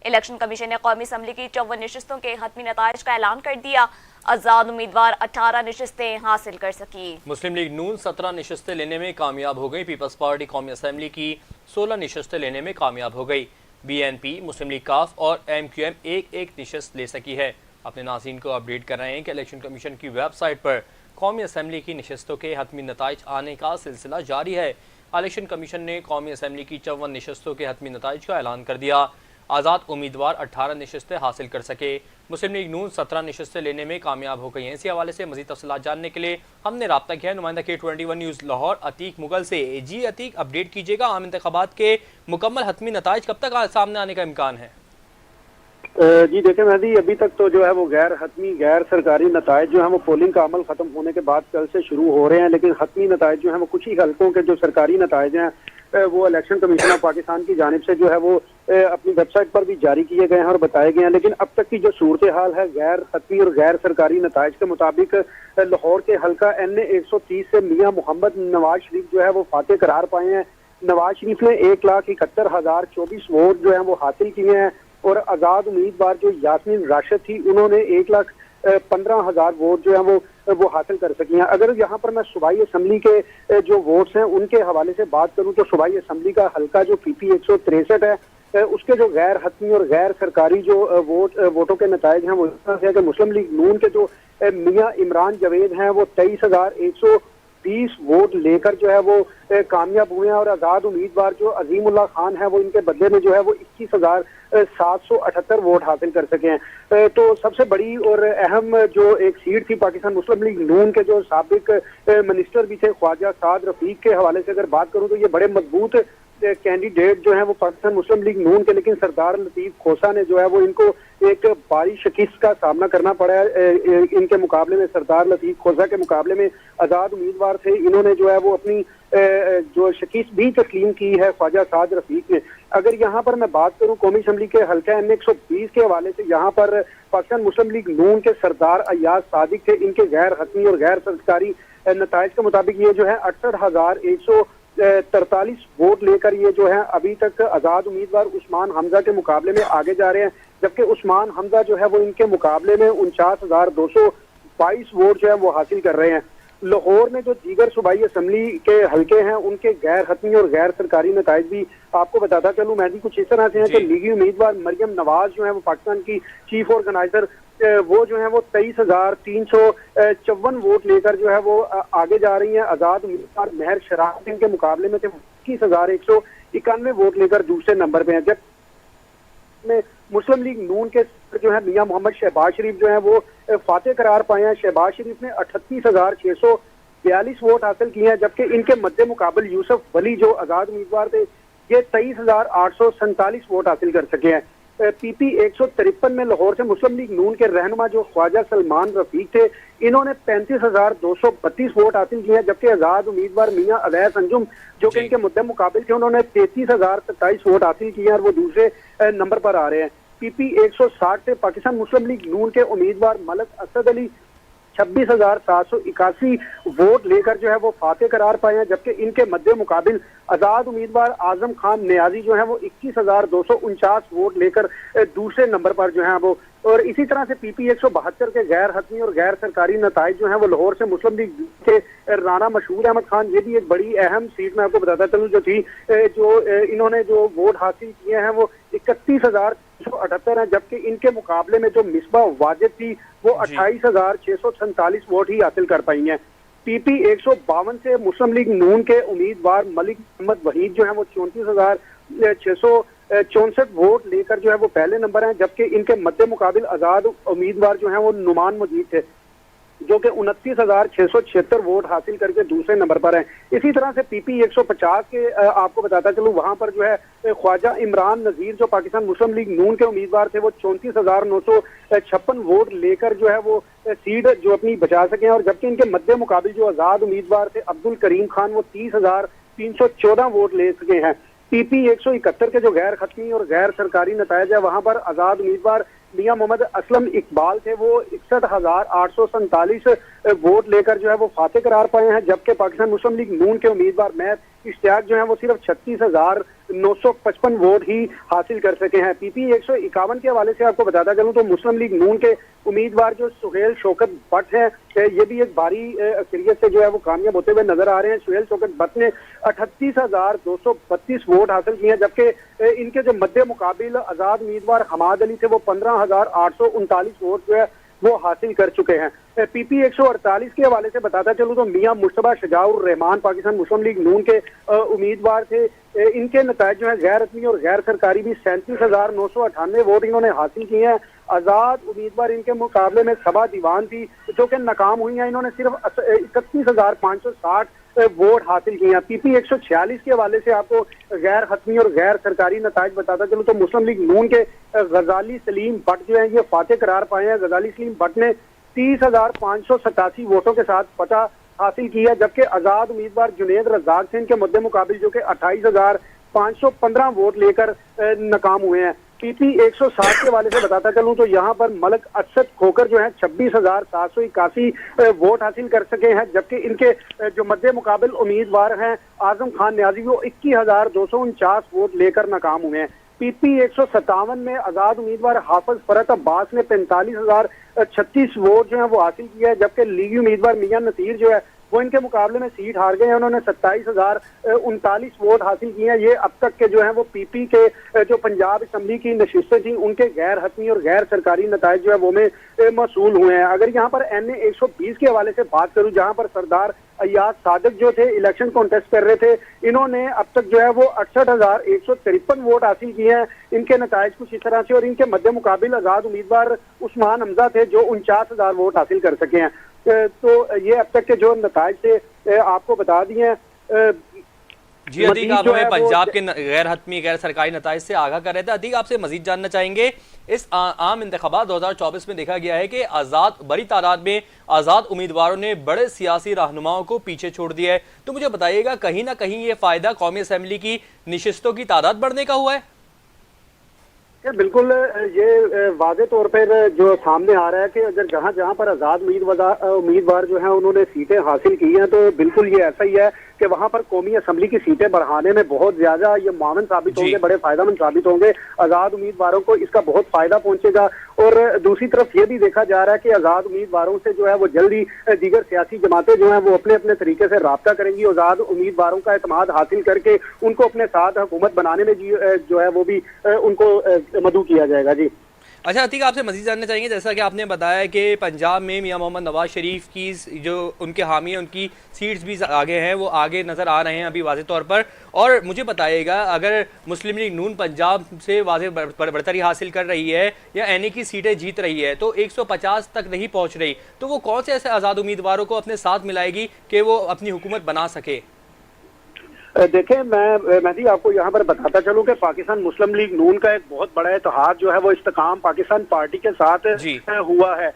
Election commission ने कौमी assembly की 54 नशिस्तों के हतमी नताइज का ऐलान कर दिया। आजाद उम्मीदवार 18 नशिस्तें हासिल कर सकी। मुस्लिम लीग नून 17 नशिस्तें लेने में कामयाब हो गई। पीपल्स पार्टी कौमी असम्बली की 16 नशिस्तें लेने में कामयाब हो गई। BNP, मुस्लिम लीग काफ और MQM एक एक नशिस्त ले सकी है। अपने नाज़रीन को अपडेट कर रहे हैं कि इलेक्शन कमीशन की वेबसाइट पर कौमी असम्बली की नशिस्तों के हतमी नताइज आने का सिलसिला जारी है। इलेक्शन कमीशन ने कौमी असम्बली की 54 नशिस्तों के हतमी नताइज का ऐलान कर दिया। आज़ाद उम्मीदवार 18 नशिस्तें हासिल कर सके। मुस्लिम लीग नून 17 नशिस्तें लेने में कामयाब हो गई हैं। इसी हवाले से मज़ीद तफसीलात जानने के लिए हमने रब्ता किया है नुमाइंदा K21 न्यूज़ लाहौर अतीक मुगल से। जी अतीक, अपडेट कीजिएगा, आम इंतखाबात के मुकम्मल हतमी नताइज कब तक सामने आने का इम्कान है? जी देखें मेहदी, अभी तक तो जो है वो गैर हतमी गैर सरकारी नताइज जो है वो पोलिंग का अमल खत्म होने के बाद कल से शुरू हो रहे हैं, लेकिन हतमी नताइज जो है वो कुछ ही हल्कों के जो सरकारी नताइज हैं वो इलेक्शन कमीशन ऑफ पाकिस्तान की जानिब से जो है वो अपनी वेबसाइट पर भी जारी किए गए हैं और बताए गए हैं। लेकिन अब तक की जो सूरत हाल है गैर हतमी और गैर सरकारी नताइज के मुताबिक लाहौर के हल्का NA 130 से मियाँ मोहम्मद नवाज शरीफ जो है वो फातेह करार पाए हैं। नवाज शरीफ ने 1,71,024 वोट जो है वो हासिल किए हैं और आजाद उम्मीदवार जो यास्मीन राशिद थी उन्होंने 1,15,000 वोट जो है वो हासिल कर सकी हैं। अगर यहाँ पर मैं सूबाई असम्बली के जो वोट्स हैं उनके हवाले से बात करूँ तो सूबाई असम्बली का हल्का जो PP 163 है उसके जो गैर हतमी और गैर सरकारी जो वोटों के नताइज हैं वो इस तरह से है कि मुस्लिम लीग नून के जो मियाँ इमरान जावेद हैं वो 23,120 वोट लेकर जो है वो कामयाब हुए हैं और आजाद उम्मीदवार जो अजीमुल्लाह खान है वो इनके बदले में जो है वो 21,778 वोट हासिल कर सके हैं। तो सबसे बड़ी और अहम जो एक सीट थी पाकिस्तान मुस्लिम लीग नून के जो साबिक मिनिस्टर भी थे ख्वाजा साद रफीक के हवाले से अगर बात करूं तो ये बड़े मजबूत कैंडिडेट जो है वो पाकिस्तान मुस्लिम लीग नून के, लेकिन सरदार लतीफ खोसा ने जो है वो इनको एक भारी शिकस्त का सामना करना पड़ा है। इनके मुकाबले में सरदार लतीफ खोसा के मुकाबले में आजाद उम्मीदवार थे, इन्होंने जो है वो अपनी जो शिकस्त भी तस्लीम की है ख्वाजा साद रफीक ने। अगर यहाँ पर मैं बात करूँ कौमी असम्बली के हल्का NA 120 के हवाले से, यहाँ पर पाकिस्तान मुस्लिम लीग नून के सरदार अयाज सादिक थे, इनके गैर हतमी और गैर सरकारी नताइज के मुताबिक ये जो है 68,143 वोट लेकर ये जो है अभी तक आजाद उम्मीदवार उस्मान हमजा के मुकाबले में आगे जा रहे हैं, जबकि उस्मान हमजा जो है वो इनके मुकाबले में 49,222 वोट जो है वो हासिल कर रहे हैं। लाहौर में जो दीगर सूबाई असम्बली के हल्के हैं उनके गैर हतमी और गैर सरकारी नताइज भी आपको बताता चलूं मेहदी कुछ इस तरह से है कि लीगी उम्मीदवार मरियम नवाज जो है वो पाकिस्तान की चीफ ऑर्गेनाइजर वो जो है वो 23,354 वोट लेकर जो है वो आगे जा रही हैं। आजाद उम्मीदवार महर शराफ के मुकाबले में 21,191 वोट लेकर दूसरे नंबर पे हैं। जब में मुस्लिम लीग नून के जो है मियाँ मोहम्मद शहबाज शरीफ जो है वो फातेह करार पाए हैं। शहबाज शरीफ ने 38,642 वोट हासिल किए हैं, जबकि इनके मद्दे मुकाबल यूसुफ वली जो आजाद उम्मीदवार थे ये 23,847 वोट हासिल कर सके हैं। PP 153 में लाहौर से मुस्लिम लीग नून के रहनुमा जो ख्वाजा सलमान रफीक थे इन्होंने 35,232 वोट हासिल किए हैं, जबकि आजाद उम्मीदवार मियाँ अवैस अंजुम जो कि इनके मुद्दे मुकाबिल थे उन्होंने 33,027 वोट हासिल किए हैं और वो दूसरे नंबर पर आ रहे हैं। PP 160 से पाकिस्तान मुस्लिम लीग नून के उम्मीदवार मलक असद अली 26,781 वोट लेकर जो है वो फातेह करार पाए हैं, जबकि इनके मद्दे मुकाबिल आजाद उम्मीदवार आजम खान नियाजी जो है वो 21,249 वोट लेकर दूसरे नंबर पर जो है वो। और इसी तरह से PP 172 के गैर हतमी और गैर सरकारी नताइज जो है वो लाहौर से मुस्लिम लीग के राना मशहूर अहमद खान, ये भी एक बड़ी अहम सीट मैं आपको बताता चलूँ जो थी, जो इन्होंने जो वोट हासिल किए हैं वो 31,378 है, जबकि इनके मुकाबले में जो मिसबा वाजिद थी वो 28,647 वोट ही हासिल कर पाई हैं। PP 152 से मुस्लिम लीग नून के उम्मीदवार मलिक मोहम्मद वहीद जो है वो 34,664 वोट लेकर जो है वो पहले नंबर हैं, जबकि इनके मद्दे मुकाबिल आजाद उम्मीदवार जो है वो नुमान मजीद थे जो कि 29,676 वोट हासिल करके दूसरे नंबर पर हैं। इसी तरह से PP 150 के आपको बताता चलूँ वहां पर जो है ख्वाजा इमरान नजीर जो पाकिस्तान मुस्लिम लीग नून के उम्मीदवार थे वो 34,956 वोट लेकर जो है वो सीट जो अपनी बचा सके हैं, और जबकि इनके मद्दे मुकाबिल जो आजाद उम्मीदवार थे अब्दुल करीम खान वो 30,314 वोट ले सके हैं। PP 171 के जो गैर खतमी और गैर सरकारी नतायज है वहां पर आजाद उम्मीदवार मियां मोहम्मद असलम इकबाल थे वो 61,847 वोट लेकर जो है वो फातेह करार पाए हैं, जबकि पाकिस्तान मुस्लिम लीग नून के उम्मीदवार महद इश्तियाक जो है वो सिर्फ 36,955 वोट ही हासिल कर सके हैं। पीपी 151 के हवाले से आपको बताता चलूं तो मुस्लिम लीग नून के उम्मीदवार जो सुहेल शौकत भट्ट हैं, ये भी एक भारी अक्सरियत से जो है वो कामयाब होते हुए नजर आ रहे हैं। सुहेल शौकत भट्ट ने 38,232 वोट हासिल किए हैं, जबकि इनके जो मध्य मुकाबिल आजाद उम्मीदवार हमाद अली थे वो 15,839 वोट जो है वो हासिल कर चुके हैं। पीपी 148 के हवाले से बताता चलूं तो मियां मुश्तबा शजाउर रहमान पाकिस्तान मुस्लिम लीग नून के उम्मीदवार थे। इनके नतायज जो है गैर रस्मी और गैर सरकारी भी 37,998 वोट इन्होंने हासिल किए हैं। आजाद उम्मीदवार इनके मुकाबले में सबा दीवान थी जो कि नाकाम हुई हैं, इन्होंने सिर्फ 31,560 वोट हासिल किए हैं। पीपी 146 के हवाले से आपको गैर हतमी और गैर सरकारी नतायज बताता चलूं तो मुस्लिम लीग नून के गजाली सलीम भट्ट जो है ये फातेह करार पाए हैं। गजाली सलीम भट्ट ने 30,587 वोटों के साथ फतह हासिल किया, जबकि आजाद उम्मीदवार जुनेद रजाक थे इनके मुद्दे मुकाबिल जो कि 28,515 वोट लेकर नाकाम हुए हैं। पीपी 160 के हवाले से बताता चलूं तो यहाँ पर मलक असद खोकर जो है 26,781 वोट हासिल कर सके हैं, जबकि इनके जो मध्य मुकाबिल उम्मीदवार हैं आजम खान न्याजी वो 21,249 वोट लेकर नाकाम हुए हैं। पीपी 157 में आजाद उम्मीदवार हाफिज फरत अब्बास ने 45,036 वोट जो है वो हासिल किया है, जबकि लीगी उम्मीदवार मियां नसीर जो है वो इनके मुकाबले में सीट हार गए हैं, उन्होंने 27,039 वोट हासिल किए हैं। ये अब तक के जो है वो पीपी के जो पंजाब असम्बली की नशिस्तें थी उनके गैर हतमी और गैर सरकारी नतायज जो है वो में मसूल हुए हैं। अगर यहाँ पर NA 120 के हवाले से बात करूँ जहाँ पर सरदार अयाज सादिक जो थे इलेक्शन कॉन्टेस्ट कर रहे थे, इन्होंने अब तक जो है वो 68,153 वोट हासिल किए हैं। इनके नतायज कुछ इस तरह से और इनके मध्य मुकाबिल आजाद उम्मीदवार उस्मान हमजा थे जो 49,000 वोट हासिल कर सके हैं। तो ये अब तक के जो नतायज थे आपको बता दिए हैं। जी अतीक, आप हमें पंजाब के गैर हतमी गैर सरकारी नताइज से आगाह कर रहे थे। अतीक, आपसे मजीद जानना चाहेंगे, इस आम इंतखाबात 2024 में देखा गया है कि बड़ी तादाद में आज़ाद उम्मीदवारों ने बड़े सियासी रहनुमाओं को पीछे छोड़ दिया है, तो मुझे बताइएगा कहीं ना कहीं ये फायदा कौमी असम्बली की नशिस्तों की तादाद बढ़ने का हुआ है? बिल्कुल, ये वाज़े तौर पर जो सामने आ रहा है कि अगर जहां जहां पर आज़ाद उम्मीदवार जो हैं उन्होंने सीटें हासिल की हैं तो बिल्कुल ये ऐसा ही है कि वहां पर कौमी असम्बली की सीटें बढ़ाने में बहुत ज्यादा ये मावन साबित होंगे, बड़े फायदेमंद साबित होंगे। आज़ाद उम्मीदवारों को इसका बहुत फायदा पहुंचेगा। और दूसरी तरफ ये भी देखा जा रहा है कि आज़ाद उम्मीदवारों से जो है वो जल्दी दीगर सियासी जमातें जो है वो अपने अपने तरीके से राब्ता करेंगी। आज़ाद उम्मीदवारों का एतमाद हासिल करके उनको अपने साथ हुकूमत बनाने में जो है वो भी उनको मदऊ किया जाएगा। जी अच्छा अतीक, आपसे मज़ीद जानना चाहेंगे, जैसा कि आपने बताया कि पंजाब में मियां मोहम्मद नवाज शरीफ की जो उनके हामी हैं उनकी सीट्स भी आगे हैं, वो आगे नज़र आ रहे हैं अभी वाज़े तौर पर। और मुझे बताइएगा, अगर मुस्लिम लीग नून पंजाब से वाज़े बढ़तरी हासिल कर रही है या NA की सीटें जीत रही है तो 150 तक नहीं पहुँच रही, तो वो कौन से ऐसे आज़ाद उम्मीदवारों को अपने साथ मिलाएगी कि वो अपनी हुकूमत बना सके? देखें, मैं भी आपको यहाँ पर बताता चलूं कि पाकिस्तान मुस्लिम लीग नून का एक बहुत बड़ा इत्तेहाद जो है वो इस्तेकाम पाकिस्तान पार्टी के साथ हुआ है।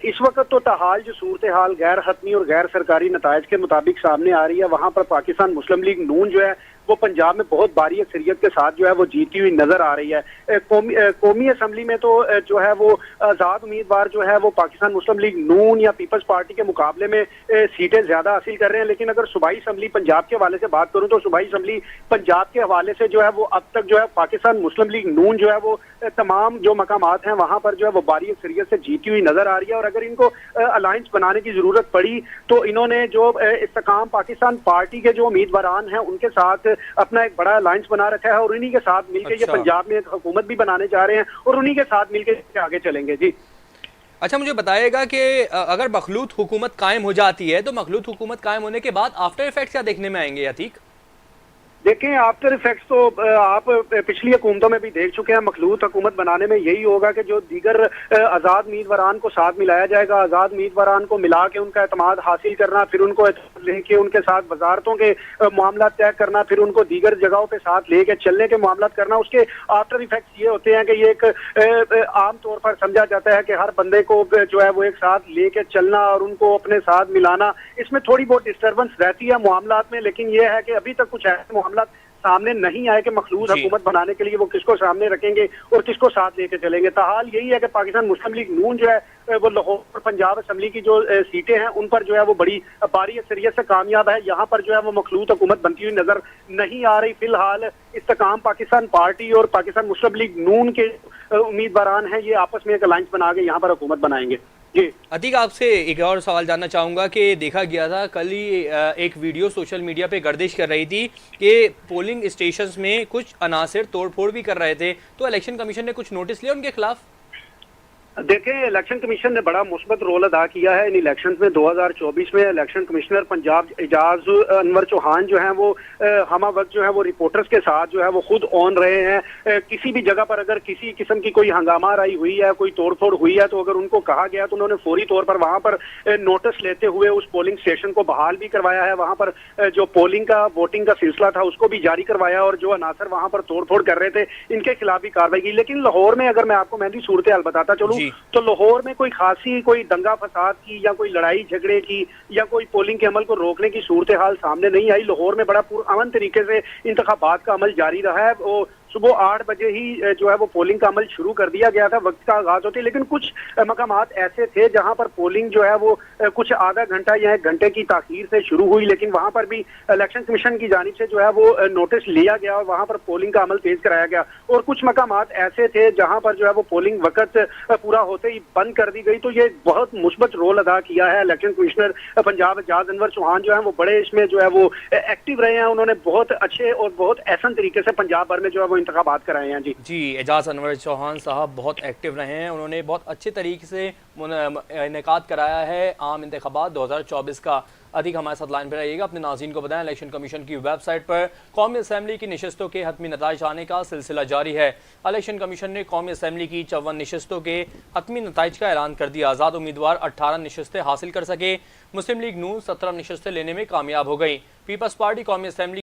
इस वक्त तो ताहाल जो सूरत हाल गैर हतमी और गैर सरकारी नतायज के मुताबिक सामने आ रही है, वहाँ पर पाकिस्तान मुस्लिम लीग नून जो है वो पंजाब में बहुत भारी अक्सरियत के साथ जो है वो जीती हुई नजर आ रही है। कौमी असम्बली में तो जो है वो आज़ाद उम्मीदवार जो है वो पाकिस्तान मुस्लिम लीग नून या पीपल्स पार्टी के मुकाबले में सीटें ज्यादा हासिल कर रहे हैं, लेकिन अगर सूबाई असम्बली पंजाब के हवाले से बात करूं तो सूबाई असम्बली पंजाब के हवाले से जो है वो अब तक जो है पाकिस्तान मुस्लिम लीग नून जो है वो तमाम जो मकामात हैं वहां पर जो है वो भारी अक्सरियत से जीती हुई नजर आ रही है। और अगर इनको अलायंस बनाने की जरूरत पड़ी तो इन्होंने जो इस्तेकाम पाकिस्तान पार्टी के जो उम्मीदवारान हैं उनके साथ अपना एक बड़ा अलायंस बना रखा है और उन्हीं के साथ मिलकर ये पंजाब में एक हुकूमत भी बनाने जा रहे हैं और उन्हीं के साथ मिलकर आगे चलेंगे। जी अच्छा, मुझे बताइएगा कि अगर मखलूत हुकूमत कायम हो जाती है तो मखलूत हुकूमत कायम होने के बाद आफ्टर इफेक्ट्स क्या देखने में आएंगे? अतीक, देखें, आफ्टर इफेक्ट्स तो आप पिछली हुकूमतों में भी देख चुके हैं। मखलूत हुकूमत बनाने में यही होगा कि जो दीगर आज़ाद उम्मीदवारान को साथ मिलाया जाएगा, आज़ाद उम्मीदवारान को मिला के उनका एतमाद हासिल करना, फिर उनको लेके उनके साथ वजारतों के मामला तय करना, फिर उनको दीगर जगहों पे साथ लेके चलने के मामला करना। उसके आफ्टर इफेक्ट्स ये होते हैं कि ये एक आम तौर पर समझा जाता है कि हर बंदे को जो है वो एक साथ लेके चलना और उनको अपने साथ मिलाना, इसमें थोड़ी बहुत डिस्टर्बेंस रहती है मामलात में, लेकिन ये है कि अभी तक कुछ ऐसे मामला सामने नहीं आए कि मखलूद जी। हुकूमत बनाने के लिए वो किसको सामने रखेंगे और किसको साथ लेके चलेंगे। ताहाल यही है कि पाकिस्तान मुस्लिम लीग नून जो है वो लाहौर और पंजाब असम्बली की जो सीटें हैं उन पर जो है वो बड़ी भारी अक्सरियत से कामयाब है। यहाँ पर जो है वो मखलूद हुकूमत बनती हुई नजर नहीं आ रही। फिलहाल इस्तेकाम पाकिस्तान पार्टी और पाकिस्तान मुस्लिम लीग नून के उम्मीदवारान हैं, ये आपस में एक अलायंस बना के यहाँ पर हुकूमत बनाएंगे। जी अतीक, आपसे एक और सवाल जानना चाहूँगा कि देखा गया था कल ही एक वीडियो सोशल मीडिया पे गर्दिश कर रही थी कि पोलिंग स्टेशंस में कुछ अनासिर तोड़फोड़ भी कर रहे थे, तो इलेक्शन कमीशन ने कुछ नोटिस लिया उनके खिलाफ? देखें, इलेक्शन कमीशन ने बड़ा मुस्बत रोल अदा किया है इन इलेक्शन में। 2024 में इलेक्शन कमिश्नर पंजाब एजाज अनवर चौहान जो है वो हम वक्त जो है वो रिपोर्टर्स के साथ जो है वो खुद ऑन रहे हैं। किसी भी जगह पर अगर किसी किस्म की कोई हंगामा आई हुई है, कोई तोड़फोड़ हुई है, तो अगर उनको कहा गया तो उन्होंने फौरी तौर पर वहां पर नोटिस लेते हुए उस पोलिंग स्टेशन को बहाल भी करवाया है। वहां पर जो पोलिंग का वोटिंग का सिलसिला था उसको भी जारी करवाया और जो अनासर वहां पर तोड़फोड़ कर रहे थे इनके खिलाफ भी कार्रवाई की। लेकिन लाहौर में अगर मैं आपको मेहंदी सूरत हाल बताता चलूं तो लाहौर में कोई खासी कोई दंगा फसाद की या कोई लड़ाई झगड़े की या कोई पोलिंग के अमल को रोकने की सूरत हाल सामने नहीं आई। लाहौर में बड़ा पुरअमन तरीके से इंतखाबात का अमल जारी रहा है। वो सुबह 8 बजे ही जो है वो पोलिंग का अमल शुरू कर दिया गया था, वक्त का आगाज होते, लेकिन कुछ मकामात ऐसे थे जहां पर पोलिंग जो है वो कुछ आधा घंटा या 1 घंटे की ताखीर से शुरू हुई, लेकिन वहां पर भी इलेक्शन कमीशन की जानिब से जो है वो नोटिस लिया गया और वहां पर पोलिंग का अमल तेज कराया गया। और कुछ मकामात ऐसे थे जहां पर जो है वो पोलिंग वक्त पूरा होते ही बंद कर दी गई। तो ये बहुत मुस्बत रोल अदा किया है इलेक्शन कमिश्नर पंजाब एजाज अनवर चौहान जो है वो बड़े इसमें जो है वो एक्टिव रहे हैं। उन्होंने बहुत अच्छे और बहुत एहसन तरीके से पंजाब भर में जो है वो इंतखाबात कराए हैं। जी एजाज अनवर चौहान साहब बहुत एक्टिव रहे हैं, उन्होंने बहुत अच्छे तरीके से इनेकाद कराया है आम इंतखाबात 2024 का। अधिक हमारे साथ लाइन पर रहिएगा। अपने नाज़रीन को बताएं, इलेक्शन कमीशन की वेबसाइट पर कौमी असम्बली की नशस्तों के हतमी नताइज आने का सिलसिला जारी है। इलेक्शन कमीशन ने कौमी असम्बली की 54 नशस्तों के हतमी नताइज का ऐलान कर दिया। आज़ाद उम्मीदवार 18 नशस्तें हासिल कर सके। मुस्लिम लीग नून 17 नशस्तें लेने में कामयाब हो गई। पीपल्स पार्टी कौमी असम्बली